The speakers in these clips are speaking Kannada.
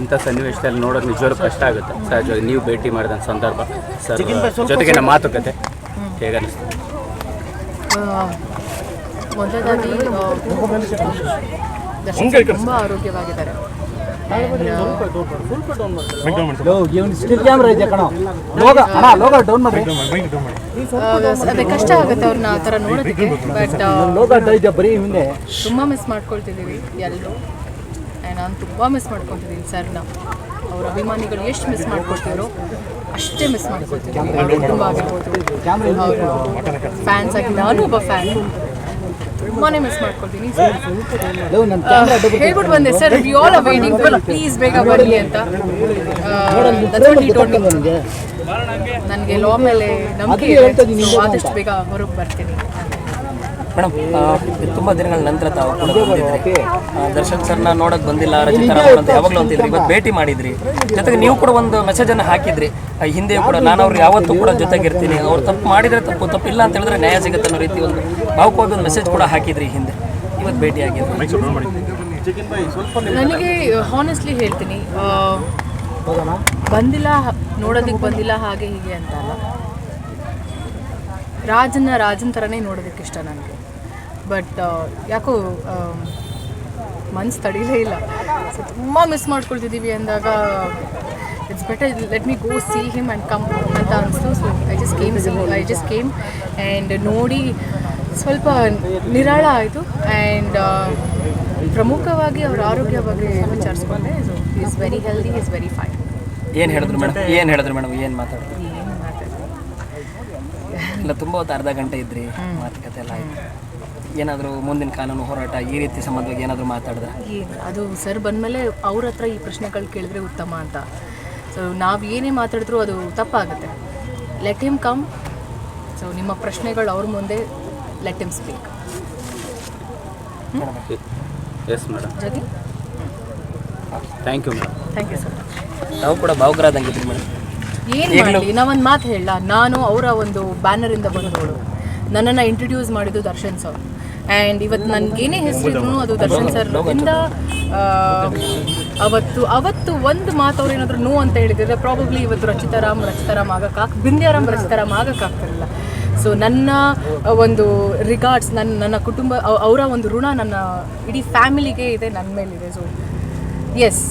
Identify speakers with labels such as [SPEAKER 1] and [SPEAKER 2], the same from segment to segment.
[SPEAKER 1] ಇಂಥ ಸನ್ನಿವೇಶದಲ್ಲಿ ನೋಡೋದು ನಿಜವಾಗ್ಲೂ ಕಷ್ಟ ಆಗುತ್ತೆ. ಸಹಜವಾಗಿ ನೀವು ಭೇಟಿ ಮಾಡಿದ ಸಂದರ್ಭ ಸರ್ ಜೊತೆಗೆ ನಮ್ಮ ಮಾತುಕತೆ ಹೇಗೆ ಅನಿಸ್ತು?
[SPEAKER 2] ಮೊದಲಾಗಿ ದರ್ಶನ್ ತುಂಬ ಆರೋಗ್ಯವಾಗಿದ್ದಾರೆ. ಅದೇ ಕಷ್ಟ ಆಗುತ್ತೆ ಅವ್ರನ್ನ ಆ ಥರ ನೋಡೋದಕ್ಕೆ. ಬಟ್ ತುಂಬ ಮಿಸ್ ಮಾಡ್ಕೊಳ್ತಿದ್ದೀವಿ ಎಲ್ಲರೂ. ನಾನು ತುಂಬ ಮಿಸ್ ಮಾಡ್ಕೊತಿದ್ದೀನಿ ಸರ್ನ. ಅವ್ರ ಅಭಿಮಾನಿಗಳು ಎಷ್ಟು ಮಿಸ್ ಮಾಡ್ಕೊಳ್ತಿದ್ರು ಅಷ್ಟೇ ಮಿಸ್ ಮಾಡ್ಕೊಳ್ತಿದ್ದೀನಿ. ಅವ್ರ ಕುಟುಂಬ ಆಗಿರ್ಬೋದು, ಅವರು ಫ್ಯಾನ್ಸ್ ಆಗಿ ನಾನು ಒಬ್ಬ ಫ್ಯಾನ್, ತುಂಬಾ ಮಿಸ್ ಮಾಡ್ಕೊಳ್ತೀನಿ. ಹೇಳ್ಬಿಟ್ಟು ಬಂದೆ sir, V all are waiting for please ಬೇಗ ಬರಲಿ ಅಂತ. ನನಗೆ ಲಾ ಮೇಲೆ ನಂಬಿಕೆ ಇದೆ, ಆದಷ್ಟು ಬೇಗ ಹೊರಗೆ ಬರ್ತೀನಿ.
[SPEAKER 3] ಮೇಡಮ್, ತುಂಬ ದಿನಗಳ ನಂತರ ತಾವು ಬಂದಿದ್ರಿ. ದರ್ಶನ್ ಸರ್ನ ನೋಡೋಕೆ ಬಂದಿಲ್ಲ, ರಚಿತಾ ರಾಮ್ ಅಂತ ಯಾವಾಗಲೂ ಅಂತಿದ್ರಿ, ಇವತ್ತು ಭೇಟಿ ಮಾಡಿದ್ರಿ. ಜೊತೆಗೆ ನೀವು ಕೂಡ ಒಂದು ಮೆಸೇಜನ್ನು ಹಾಕಿದ್ರಿ, ಹಿಂದೆ ಕೂಡ ನಾನು ಅವ್ರಿಗೆ ಯಾವತ್ತೂ ಕೂಡ ಜೊತೆಗಿರ್ತೀನಿ, ಅವ್ರು ತಪ್ಪು ಮಾಡಿದರೆ ತಪ್ಪಿಲ್ಲ ಅಂತ ಹೇಳಿದ್ರೆ ನ್ಯಾಯ ಸಿಗುತ್ತೆ ಅನ್ನೋ ರೀತಿ ಒಂದು ಭಾವುಕವಾದ ಒಂದು ಮೆಸೇಜ್ ಕೂಡ ಹಾಕಿದ್ರಿ ಹಿಂದೆ. ಇವತ್ತು ಭೇಟಿ ಆಗಿದ್ರಿ.
[SPEAKER 2] ನನಗೆ ಹಾನೆಸ್ಟ್ಲಿ ಹೇಳ್ತೀನಿ, ಬಂದಿಲ್ಲ, ನೋಡೋದಕ್ಕೆ ಬಂದಿಲ್ಲ ಹಾಗೆ ಹೀಗೆ ಅಂತ ಅಲ್ಲ. ರಾಜನ ಥರನೇ ನೋಡೋದಕ್ಕೆ ಇಷ್ಟ ನನಗೆ. ಬಟ್ ಯಾಕೋ ಮನ್ಸು ತಡೀಲೇ ಇಲ್ಲ. ಸೊ ತುಂಬ ಮಿಸ್ ಮಾಡ್ಕೊಳ್ತಿದ್ದೀವಿ ಅಂದಾಗ it's better let me go see him and come ಅಂತ ಅನಿಸ್ತು. So I just came and ನೋಡಿ ಸ್ವಲ್ಪ ನಿರಾಳ ಆಯಿತು. ಆ್ಯಂಡ್ ಪ್ರಮುಖವಾಗಿ ಅವ್ರ ಆರೋಗ್ಯ ಬಗ್ಗೆ ವಿಚಾರಿಸ್ಕೊಂಡೆ. So is very healthy, is very fine.
[SPEAKER 3] ಏನು ಹೇಳಿದ್ರು ಮೇಡಮ್? ಏನು ಮಾತಾಡಿದ್ರು? ಇಲ್ಲ, ತುಂಬ ಹೊತ್ತು ಅರ್ಧ ಗಂಟೆ ಇದ್ರಿ, ಮಾತುಕತೆ ಎಲ್ಲ ಆಯಿತು. ಏನಾದರೂ ಮುಂದಿನ ಕಾನೂನು ಹೋರಾಟ ಈ ರೀತಿ ಸಂಬಂಧವಾಗಿ ಏನಾದರೂ ಮಾತಾಡಿದ್ರೆ?
[SPEAKER 2] ಅದು ಸರ್ ಬಂದಮೇಲೆ ಅವ್ರ ಹತ್ರ ಈ ಪ್ರಶ್ನೆಗಳು ಕೇಳಿದ್ರೆ ಉತ್ತಮ ಅಂತ. ಸೊ ನಾವು ಏನೇ ಮಾತಾಡಿದ್ರೂ ಅದು ತಪ್ಪಾಗುತ್ತೆ. Let him come. ಸೊ ನಿಮ್ಮ ಪ್ರಶ್ನೆಗಳು ಅವ್ರ ಮುಂದೆ, let him speak.
[SPEAKER 1] Yes madam.
[SPEAKER 2] ಜೊತೆ
[SPEAKER 1] thank you madam.
[SPEAKER 2] Thank you sir.
[SPEAKER 3] ನಾವು ಕೂಡ ಭಾವುಕರಾದಂಗಿದ್ರಿ ಮೇಡಮ್.
[SPEAKER 2] ಏನು ಮಾಡಲಿ, ನಾವೊಂದು ಮಾತು ಹೇಳ, ನಾನು ಅವರ ಒಂದು ಬ್ಯಾನರಿಂದ ಬಂದವಳು. ನನ್ನನ್ನು ಇಂಟ್ರಡ್ಯೂಸ್ ಮಾಡಿದ್ದು ದರ್ಶನ್ ಸರ್. ಆ್ಯಂಡ್ ಇವತ್ತು ನನಗೇನೇ ಹೆಸರಿದ್ರು ಅದು ದರ್ಶನ್ ಸರ್ನಿಂದ. ಅವತ್ತು ಒಂದು ಮಾತು ಅವ್ರು ಏನಾದರೂ ನೋ ಅಂತ ಹೇಳಿದರೆ ಪ್ರಾಬಬ್ಲಿ ಇವತ್ತು ರಚಿತಾರಾಮ್ ಬಿಂದ್ಯಾರಾಮ್ ಆಗಕ್ಕಾಗ್ತಿರಲಿಲ್ಲ. ಸೊ ನನ್ನ ಒಂದು ರಿಗಾರ್ಡ್ಸ್, ನನ್ನ ಕುಟುಂಬ, ಅವರ ಒಂದು ಋಣ ನನ್ನ ಇಡೀ ಫ್ಯಾಮಿಲಿಗೆ ಇದೆ, ನನ್ನ ಮೇಲಿದೆ. ಸೊ ಎಸ್,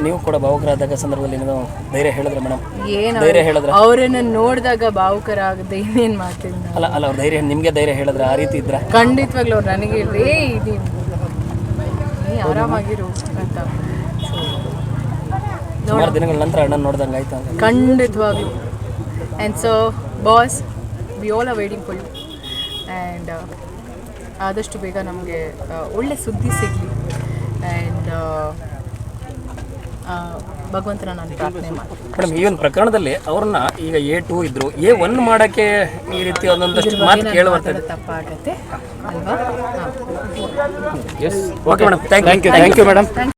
[SPEAKER 3] ನೀವು ಕೂಡ ಭಾವುಕರಾದಾಗ ಸಂದರ್ಭದಲ್ಲಿ ಏನೋ ಧೈರ್ಯ ಹೇಳಿದ್ರೆ ಮೇಡಮ್?
[SPEAKER 2] ಏನು
[SPEAKER 3] ಧೈರ್ಯ ಹೇಳಿದ್ರೆ?
[SPEAKER 2] ಅವರನ್ನು ನೋಡಿದಾಗ ಭಾವುಕರಾಗದೆ ಇನ್ನೇನು ಮಾಡ್ತೀನಿ.
[SPEAKER 3] ಅಲ್ಲ, ಅವ್ರ ಧೈರ್ಯ ನಿಮಗೆ ಧೈರ್ಯ ಹೇಳಿದ್ರೆ ಆ ರೀತಿ ಇದ್ರೆ?
[SPEAKER 2] ಖಂಡಿತವಾಗ್ಲೂ ಅವ್ರು ನನಗೆ ಹೇಳಿದ್ರೆ ನೀ ಆರಾಮಾಗಿರು ಅಂತ.
[SPEAKER 3] ಸುಮಾರು ದಿನಗಳ ನಂತರ ಅಣ್ಣ ನೋಡ್ದಂಗೆ ಆಯ್ತು ಅಂತ?
[SPEAKER 2] ಖಂಡಿತವಾಗ್ಲೂ. And so boss, we all are waiting for you. And ಆದಷ್ಟು ಬೇಗ ನಮಗೆ ಒಳ್ಳೆ ಸುದ್ದಿ ಸಿಗಲಿ. ಆ್ಯಂಡ್ ಭಗವಂತನ ನಾನು ಪ್ರಾರ್ಥನೆ ಮಾಡ್ತೀನಿ.
[SPEAKER 3] ಮೇಡಮ್, ಈ ಒಂದು ಪ್ರಕರಣದಲ್ಲಿ ಅವ್ರನ್ನ ಈಗ A2 ಇದ್ರು, A1 ಮಾಡೋಕ್ಕೆ ಈ ರೀತಿ ಒಂದೊಂದಷ್ಟು ಮಾತು ಕೇಳುವಂಥದ್ದು
[SPEAKER 2] ತಪ್ಪಾಗತ್ತೆ ಅಲ್ವಾ?
[SPEAKER 3] Yes, okay madam. Thank you
[SPEAKER 1] madam.